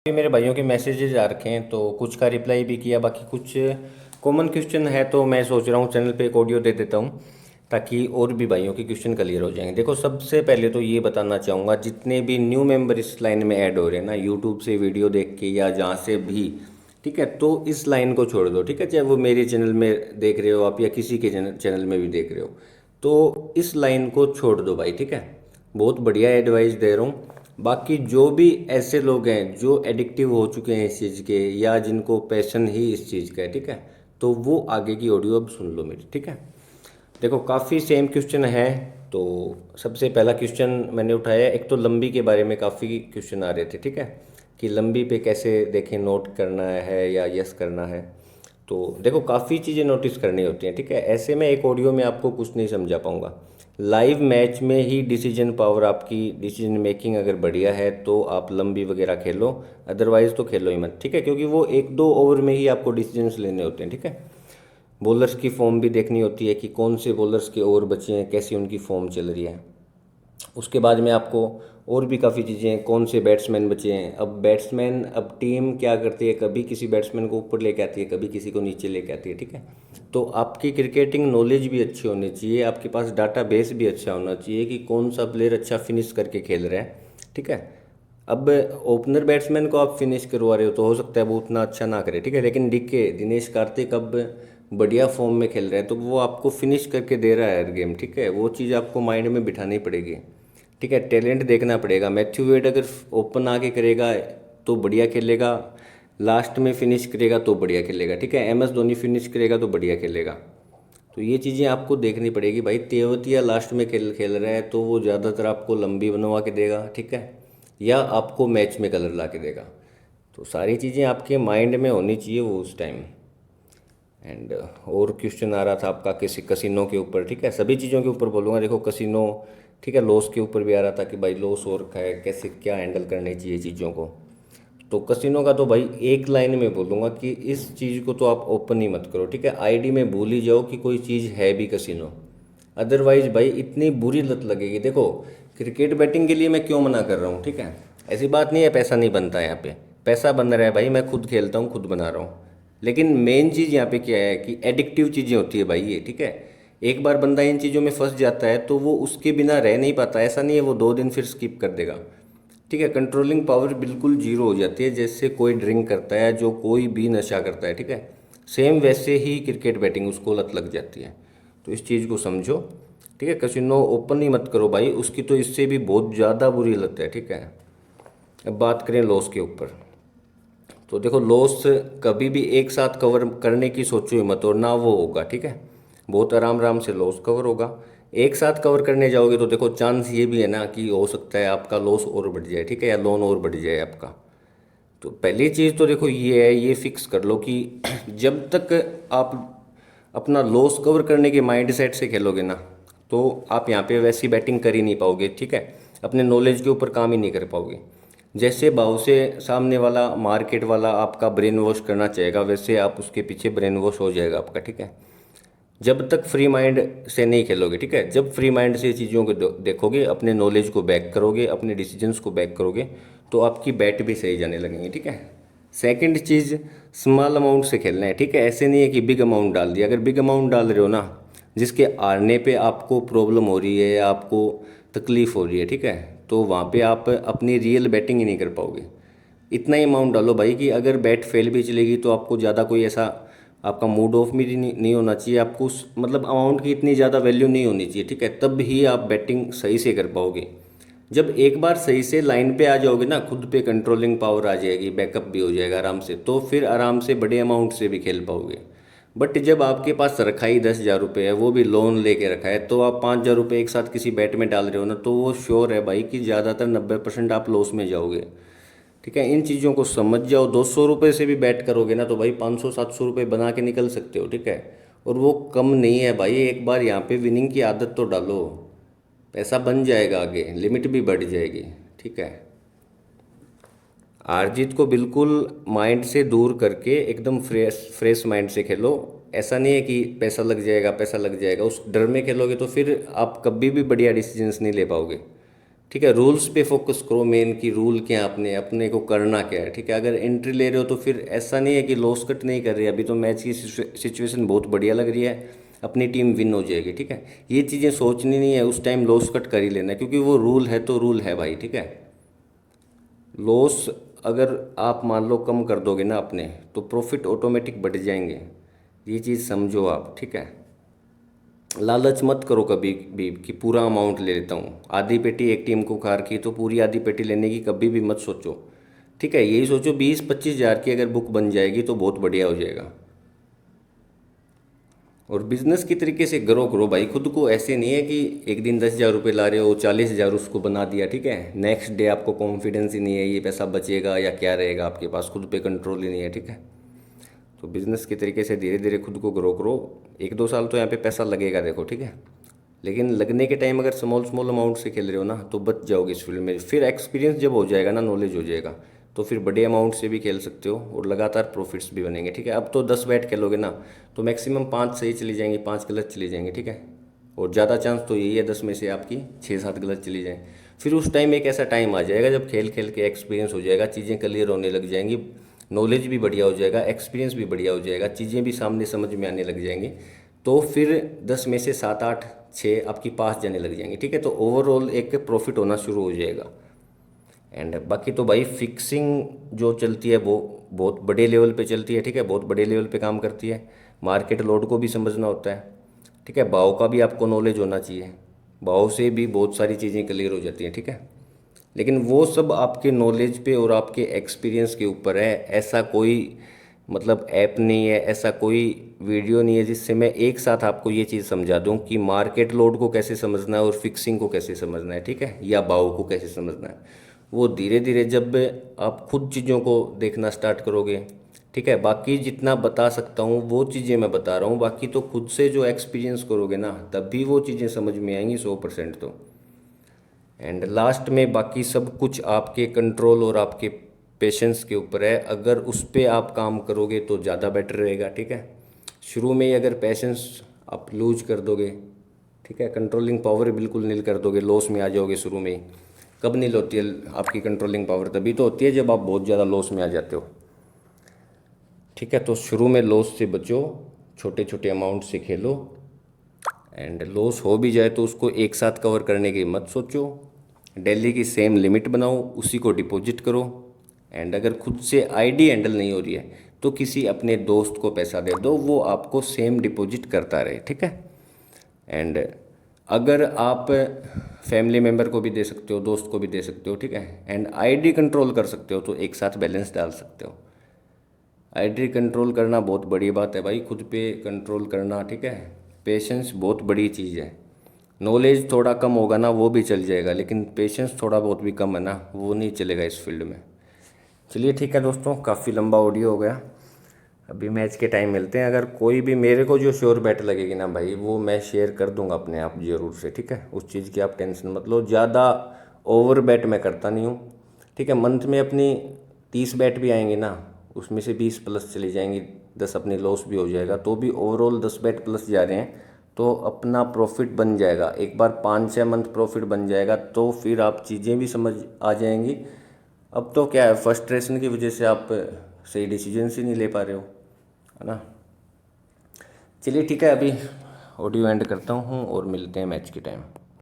भी मेरे भाइयों के मैसेजेज आ रखे हैं तो कुछ का रिप्लाई भी किया, बाकी कुछ कॉमन क्वेश्चन है तो मैं सोच रहा हूँ चैनल पे एक ऑडियो दे देता हूँ ताकि और भी भाइयों के क्वेश्चन क्लियर हो जाएंगे। देखो, सबसे पहले तो ये बताना चाहूँगा, जितने भी न्यू मेंबर इस लाइन में ऐड हो रहे हैं ना, यूट्यूब से वीडियो देख के या जहाँ से भी, ठीक है, तो इस लाइन को छोड़ दो। ठीक है, चाहे वो मेरे चैनल में देख रहे हो आप या किसी के चैनल में भी देख रहे हो, तो इस लाइन को छोड़ दो भाई। ठीक है, बहुत बढ़िया एडवाइस दे रहा हूँ। बाकी जो भी ऐसे लोग हैं जो एडिक्टिव हो चुके हैं इस चीज़ के, या जिनको पैशन ही इस चीज़ का है, ठीक है, तो वो आगे की ऑडियो अब सुन लो मेरी। ठीक है, देखो काफ़ी सेम क्वेश्चन है। तो सबसे पहला क्वेश्चन मैंने उठाया, एक तो लंबी के बारे में काफ़ी क्वेश्चन आ रहे थे। ठीक है, कि लंबी पे कैसे देखें, नोट करना है या यस करना है। तो देखो, काफ़ी चीज़ें नोटिस करनी होती हैं। ठीक है, ऐसे में एक ऑडियो में आपको कुछ नहीं समझा पाऊँगा। लाइव मैच में ही डिसीजन पावर, आपकी डिसीजन मेकिंग अगर बढ़िया है तो आप लंबी वगैरह खेलो, अदरवाइज़ तो खेलो ही मत। ठीक है, क्योंकि वो एक दो ओवर में ही आपको डिसीजंस लेने होते हैं। ठीक है, बॉलर्स की फॉर्म भी देखनी होती है कि कौन से बॉलर्स के ओवर बचे हैं, कैसी उनकी फॉर्म चल रही है। उसके बाद में आपको और भी काफ़ी चीज़ें हैं, कौन से बैट्समैन बचे हैं। अब बैट्समैन, अब टीम क्या करती है, कभी किसी बैट्समैन को ऊपर लेके आती है, कभी किसी को नीचे लेके आती है। ठीक है, तो आपकी क्रिकेटिंग नॉलेज भी अच्छी होनी चाहिए, आपके पास डाटा बेस भी अच्छा होना चाहिए कि कौन सा प्लेयर अच्छा फिनिश करके खेल रहा है। ठीक है, अब ओपनर बैट्समैन को आप फिनिश करवा रहे हो तो हो सकता है वो उतना अच्छा ना करे। ठीक है, लेकिन डीके दिनेश कार्तिक अब बढ़िया फॉर्म में खेल रहे हैं तो वो आपको फिनिश करके दे रहा है हर गेम। ठीक है, वो चीज़ आपको माइंड में बिठानी पड़ेगी। ठीक है, टैलेंट देखना पड़ेगा। मैथ्यू वेड अगर ओपन आके करेगा तो बढ़िया खेलेगा, लास्ट में फिनिश करेगा तो बढ़िया खेलेगा। ठीक है, एम एस धोनी फिनिश करेगा तो बढ़िया खेलेगा। तो ये चीज़ें आपको देखनी पड़ेगी भाई। तेवतिया लास्ट में खेल खेल रहा है तो वो ज़्यादातर आपको लंबी बनवा के देगा। ठीक है, या आपको मैच में कलर ला के देगा। तो सारी चीज़ें आपके माइंड में होनी चाहिए वो उस टाइम। एंड और क्वेश्चन आ रहा था आपका किसी कसिनो के ऊपर। ठीक है, सभी चीज़ों के ऊपर बोलूँगा। देखो कसिनो, ठीक है, लॉस के ऊपर भी आ रहा था कि भाई लॉस हो रखा है, कैसे क्या हैंडल करनी चाहिए चीज़ों को। तो कसिनो का तो भाई एक लाइन में बोलूँगा कि इस चीज़ को तो आप ओपन ही मत करो। ठीक है, आईडी में भूल ही जाओ कि कोई चीज़ है भी कसिनो। अदरवाइज भाई इतनी बुरी लत लगेगी। देखो, क्रिकेट बैटिंग के लिए मैं क्यों मना कर रहा हूँ, ठीक है, ऐसी बात नहीं है पैसा नहीं बनता है, यहाँ पे पैसा बन रहा है भाई। मैं खुद खेलता हूँ, खुद बना रहा हूँ। लेकिन मेन चीज़ यहाँ पे क्या है कि एडिक्टिव चीज़ें होती है भाई ये। ठीक है, एक बार बंदा इन चीज़ों में फंस जाता है तो वो उसके बिना रह नहीं पाता। ऐसा नहीं है वो 2 दिन फिर स्किप कर देगा। ठीक है, कंट्रोलिंग पावर बिल्कुल जीरो हो जाती है, जैसे कोई ड्रिंक करता है, जो कोई भी नशा करता है। ठीक है, सेम वैसे ही क्रिकेट बैटिंग उसको लत लग जाती है। तो इस चीज़ को समझो। ठीक है, कसिनो ओपन ही मत करो भाई, उसकी तो इससे भी बहुत ज़्यादा बुरी लत है। ठीक है, अब बात करें लॉस के ऊपर। तो देखो, लॉस कभी भी एक साथ कवर करने की सोचो ही मत, और ना वो होगा। ठीक है, बहुत आराम आराम से लॉस कवर होगा। एक साथ कवर करने जाओगे तो देखो चांस ये भी है ना कि हो सकता है आपका लॉस और बढ़ जाए। ठीक है, या लोन और बढ़ जाए आपका। तो पहली चीज़ तो देखो ये है, ये फिक्स कर लो कि जब तक आप अपना लॉस कवर करने के माइंड सेट से खेलोगे ना, तो आप यहाँ पे वैसी बैटिंग कर ही नहीं पाओगे। ठीक है, अपने नॉलेज के ऊपर काम ही नहीं कर पाओगे। जैसे भाव से सामने वाला मार्केट वाला आपका ब्रेन वॉश करना चाहेगा, वैसे आप उसके पीछे ब्रेन वॉश हो जाएगा आपका। ठीक है, जब तक फ्री माइंड से नहीं खेलोगे। ठीक है, जब फ्री माइंड से चीज़ों को देखोगे, अपने नॉलेज को बैक करोगे, अपने डिसीजंस को बैक करोगे, तो आपकी बैट भी सही जाने लगेंगी। ठीक है, सेकंड चीज़, स्मॉल अमाउंट से खेलना है। ठीक है, ऐसे नहीं है कि बिग अमाउंट डाल दिया। अगर बिग अमाउंट डाल रहे हो ना, जिसके हारने पे आपको प्रॉब्लम हो रही है या आपको तकलीफ़ हो रही है, ठीक है, तो वहाँ पे आप अपनी रियल बैटिंग ही नहीं कर पाओगे। इतना ही अमाउंट डालो भाई कि अगर बैट फेल भी चलेगी तो आपको ज़्यादा कोई ऐसा, आपका मूड ऑफ भी नहीं होना चाहिए। आपको उस मतलब अमाउंट की इतनी ज़्यादा वैल्यू नहीं होनी चाहिए। ठीक है, तब ही आप बैटिंग सही से कर पाओगे। जब एक बार सही से लाइन पे आ जाओगे ना, खुद पे कंट्रोलिंग पावर आ जाएगी, बैकअप भी हो जाएगा आराम से, तो फिर आराम से बड़े अमाउंट से भी खेल पाओगे। बट जब आपके पास रखा ही 10,000 रुपये है, वो भी लोन लेके रखा है, तो आप 5,000 रुपये एक साथ किसी बैट में डाल रहे हो ना, तो वो श्योर है भाई कि ज़्यादातर 90% आप लॉस में जाओगे। ठीक है, इन चीज़ों को समझ जाओ। 200 रुपये से भी बैट करोगे ना तो भाई 500-700 रुपये बना के निकल सकते हो। ठीक है, और वो कम नहीं है भाई। एक बार यहाँ पे विनिंग की आदत तो डालो, पैसा बन जाएगा, आगे लिमिट भी बढ़ जाएगी। ठीक है, हार जीत को बिल्कुल माइंड से दूर करके एकदम फ्रेश फ्रेश माइंड से खेलो। ऐसा नहीं है कि पैसा लग जाएगा, पैसा लग जाएगा, उस डर में खेलोगे तो फिर आप कभी भी बढ़िया डिसीजंस नहीं ले पाओगे। ठीक है, रूल्स पे फोकस करो, मेन की रूल क्या है, अपने अपने को करना क्या है। ठीक है, अगर एंट्री ले रहे हो तो फिर ऐसा नहीं है कि लॉस कट नहीं कर रही है, अभी तो मैच की सिचुएशन बहुत बढ़िया लग रही है, अपनी टीम विन हो जाएगी। ठीक है, ये चीज़ें सोचनी नहीं है, उस टाइम लॉस कट कर ही लेना है, क्योंकि वो रूल है तो रूल है भाई। ठीक है, लॉस अगर आप मान लो कम कर दोगे ना अपने, तो प्रॉफिट ऑटोमेटिक बढ़ जाएंगे, ये चीज़ समझो आप। ठीक है, लालच मत करो कभी भी कि पूरा अमाउंट ले लेता हूँ, आधी पेटी एक टीम को कार की तो पूरी आधी पेटी लेने की कभी भी मत सोचो। ठीक है, यही सोचो 20-25 हज़ार की अगर बुक बन जाएगी तो बहुत बढ़िया हो जाएगा। और बिजनेस की तरीके से ग्रो करो भाई खुद को, ऐसे नहीं है कि एक दिन 10 हज़ार रुपये ला रहे हो 40 हज़ार उसको बना दिया। ठीक है, नेक्स्ट डे आपको कॉन्फिडेंस ही नहीं है ये पैसा बचेगा या क्या रहेगा, आपके पास खुद पे कंट्रोल ही नहीं है। ठीक है, तो बिज़नेस के तरीके से धीरे धीरे खुद को ग्रो करो। 1-2 साल तो यहाँ पे पैसा लगेगा देखो। ठीक है, लेकिन लगने के टाइम अगर स्मॉल स्मॉल अमाउंट से खेल रहे हो ना तो बच जाओगे इस फील्ड में। फिर एक्सपीरियंस जब हो जाएगा ना, नॉलेज हो जाएगा, तो फिर बड़े अमाउंट से भी खेल सकते हो और लगातार प्रॉफिट्स भी बनेंगे। ठीक है, अब तो 10 बैट खेलोगे ना तो मैक्सिमम 5 सही चली जाएंगी, 5 गलत चली जाएंगी। ठीक है, और ज़्यादा चांस तो यही है 10 में से आपकी 6-7 गलत चली जाएँ। फिर उस टाइम एक ऐसा टाइम आ जाएगा जब खेल खेल के एक्सपीरियंस हो जाएगा, चीज़ें क्लियर होने लग जाएंगी, नॉलेज भी बढ़िया हो जाएगा, एक्सपीरियंस भी बढ़िया हो जाएगा, चीज़ें भी सामने समझ में आने लग जाएंगी, तो फिर 10 में से 7-8-6 आपकी पास जाने लग जाएंगे। ठीक है, तो ओवरऑल एक प्रॉफिट होना शुरू हो जाएगा। एंड बाकी तो भाई फिक्सिंग जो चलती है वो बहुत बड़े लेवल पे चलती है। ठीक है, बहुत बड़े लेवल पे काम करती है, मार्केट लोड को भी समझना होता है। ठीक है, भाव का भी आपको नॉलेज होना चाहिए, भाव से भी बहुत सारी चीज़ें क्लियर हो जाती हैं। ठीक है, लेकिन वो सब आपके नॉलेज पे और आपके एक्सपीरियंस के ऊपर है। ऐसा कोई मतलब ऐप नहीं है, ऐसा कोई वीडियो नहीं है जिससे मैं एक साथ आपको ये चीज़ समझा दूं कि मार्केट लोड को कैसे समझना है और फिक्सिंग को कैसे समझना है। ठीक है, या भाव को कैसे समझना है, वो धीरे धीरे जब आप खुद चीज़ों को देखना स्टार्ट करोगे। ठीक है, बाकी जितना बता सकता हूँ वो चीज़ें मैं बता रहा हूँ, बाकी तो खुद से जो एक्सपीरियंस करोगे ना तब भी वो चीज़ें समझ में आएंगी 100% तो। एंड लास्ट में बाकी सब कुछ आपके कंट्रोल और आपके पेशेंस के ऊपर है, अगर उस पर आप काम करोगे तो ज़्यादा बेटर रहेगा। ठीक है, शुरू में ही अगर पेशेंस आप लूज कर दोगे, ठीक है, कंट्रोलिंग पावर बिल्कुल नील कर दोगे, लॉस में आ जाओगे शुरू में ही। कब नील होती है आपकी कंट्रोलिंग पावर? तभी तो होती है जब आप बहुत ज़्यादा लॉस में आ जाते हो। ठीक है, तो शुरू में लॉस से बचो, छोटे छोटे अमाउंट से खेलो, एंड लॉस हो भी जाए तो उसको एक साथ कवर करने की मत सोचो, डेली की सेम लिमिट बनाओ, उसी को डिपॉजिट करो। एंड अगर खुद से आईडी हैंडल नहीं हो रही है तो किसी अपने दोस्त को पैसा दे दो, वो आपको सेम डिपॉजिट करता रहे। ठीक है, एंड अगर आप फैमिली मेम्बर को भी दे सकते हो, दोस्त को भी दे सकते हो। ठीक है, एंड आईडी कंट्रोल कर सकते हो तो एक साथ बैलेंस डाल सकते हो। आईडी कंट्रोल करना बहुत बड़ी बात है भाई, खुद पे कंट्रोल करना। ठीक है, पेशेंस बहुत बड़ी चीज़ है। नॉलेज थोड़ा कम होगा ना वो भी चल जाएगा, लेकिन पेशेंस थोड़ा बहुत भी कम है ना वो नहीं चलेगा इस फील्ड में। चलिए ठीक है दोस्तों, काफ़ी लंबा ऑडियो हो गया, अभी मैच के टाइम मिलते हैं। अगर कोई भी मेरे को जो श्योर बैट लगेगी ना भाई वो मैं शेयर कर दूंगा अपने आप ज़रूर से। ठीक है, उस चीज़ की आप टेंशन मत लो, ज़्यादा ओवर बैट मैं करता नहीं हूँ। ठीक है, मंथ में अपनी 30 बैट भी आएंगे ना, उसमें से 20 प्लस चली जाएंगी, 10 अपनी लॉस भी हो जाएगा, तो भी ओवरऑल 10 बैट प्लस जा रहे हैं तो अपना प्रॉफिट बन जाएगा। एक बार 5-6 मंथ प्रॉफिट बन जाएगा तो फिर आप चीज़ें भी समझ आ जाएंगी। अब तो क्या है, फ्रस्ट्रेशन की वजह से आप सही डिसीजन ही नहीं ले पा रहे हो, है ना। चलिए ठीक है, अभी ऑडियो एंड करता हूँ और मिलते हैं मैच के टाइम।